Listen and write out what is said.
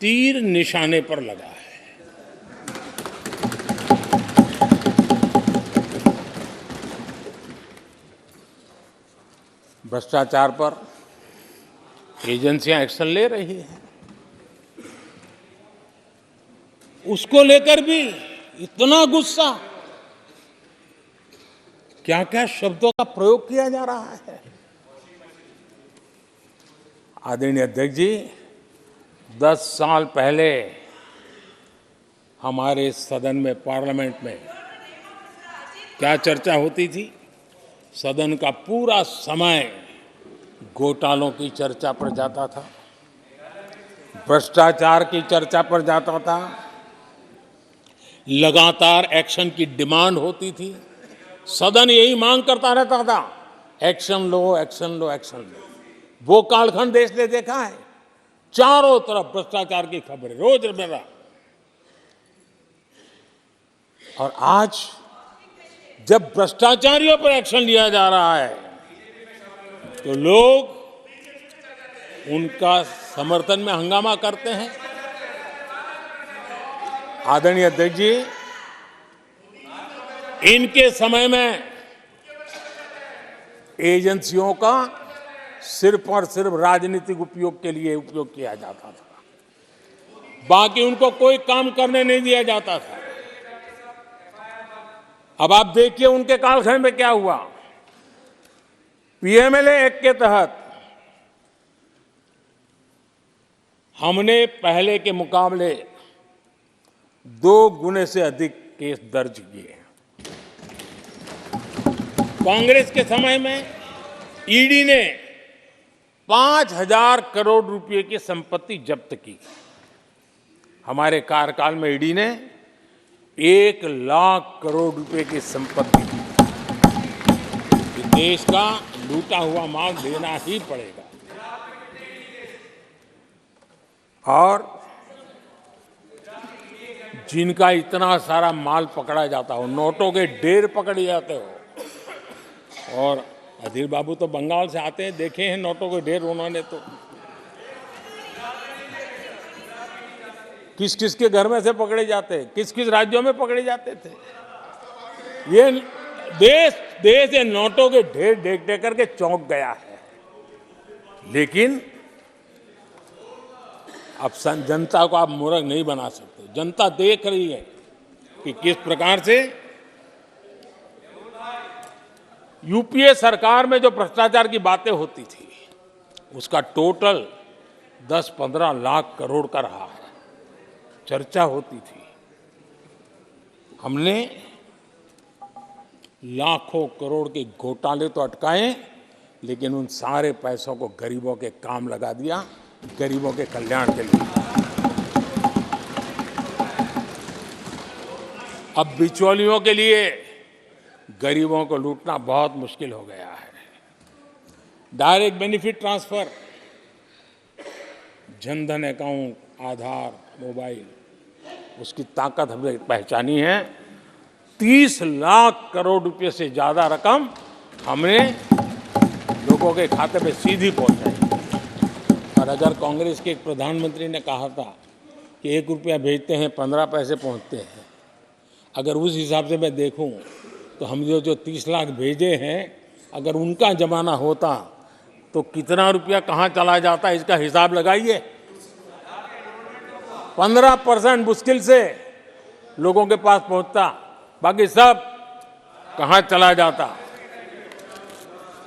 तीर निशाने पर लगा है। भ्रष्टाचार पर एजेंसियां एक्शन ले रही हैं। उसको लेकर भी इतना गुस्सा, क्या क्या शब्दों का प्रयोग किया जा रहा है। आदरणीय अध्यक्ष जी, 10 साल पहले हमारे सदन में, पार्लियामेंट में क्या चर्चा होती थी? सदन का पूरा समय घोटालों की चर्चा पर जाता था, भ्रष्टाचार की चर्चा पर जाता था, लगातार एक्शन की डिमांड होती थी। सदन यही मांग करता रहता था, एक्शन लो, एक्शन लो, एक्शन लो। वो कालखंड देश ने देखा है, चारों तरफ भ्रष्टाचार की खबरें रोजमर्रा। और आज जब भ्रष्टाचारियों पर एक्शन लिया जा रहा है तो लोग उनका समर्थन में हंगामा करते हैं। आदरणीय अध्यक्ष जी, इनके समय में एजेंसियों का सिर्फ और सिर्फ राजनीतिक उपयोग के लिए उपयोग किया जाता था, बाकी उनको कोई काम करने नहीं दिया जाता था। अब आप देखिए उनके कालखंड में क्या हुआ। पीएमएलए एक्ट के तहत हमने पहले के मुकाबले 2 गुने से अधिक केस दर्ज किए। कांग्रेस के समय में ईडी ने 5,000 करोड़ रुपए की संपत्ति जब्त की। हमारे कार्यकाल में ईडी ने 1 लाख करोड़ रुपए की संपत्ति, देश का लूटा हुआ माल देना ही पड़ेगा। और जिनका इतना सारा माल पकड़ा जाता हो, नोटों के ढेर पकड़े जाते हो, और अधीर बाबू तो बंगाल से आते हैं, देखे हैं नोटों के ढेर उन्होंने। तो किस किस के घर में से पकड़े जाते, किस किस राज्यों में पकड़े जाते थे। ये देश ये नोटों के ढेर देख देख करके चौंक गया है। लेकिन अब जनता को आप मूर्ख नहीं बना सकते। जनता देख रही है कि किस प्रकार से यूपीए सरकार में जो भ्रष्टाचार की बातें होती थी, उसका टोटल 10-15 लाख करोड़ का रहा है, चर्चा होती थी। हमने लाखों करोड़ के घोटाले तो अटकाए, लेकिन उन सारे पैसों को गरीबों के काम लगा दिया, गरीबों के कल्याण के लिए। अब बिचौलियों के लिए गरीबों को लूटना बहुत मुश्किल हो गया है। Direct benefit transfer, Jan Dhan account, Aadhaar, mobile, उसकी ताकत हमने पहचानी है। 30 लाख करोड़ रुपए से ज्यादा रकम हमने लोगों के खाते में सीधी पहुंचाई। और अगर कांग्रेस के एक प्रधानमंत्री ने कहा था कि 1 रुपया भेजते हैं 15 पैसे पहुंचते हैं, अगर उस हिसाब से मैं देखूं तो हम जो 30 लाख भेजे हैं, अगर उनका जमाना होता तो कितना रुपया कहां चला जाता, इसका हिसाब लगाइए। 15% मुश्किल से लोगों के पास पहुंचता, बाकी सब कहां चला जाता।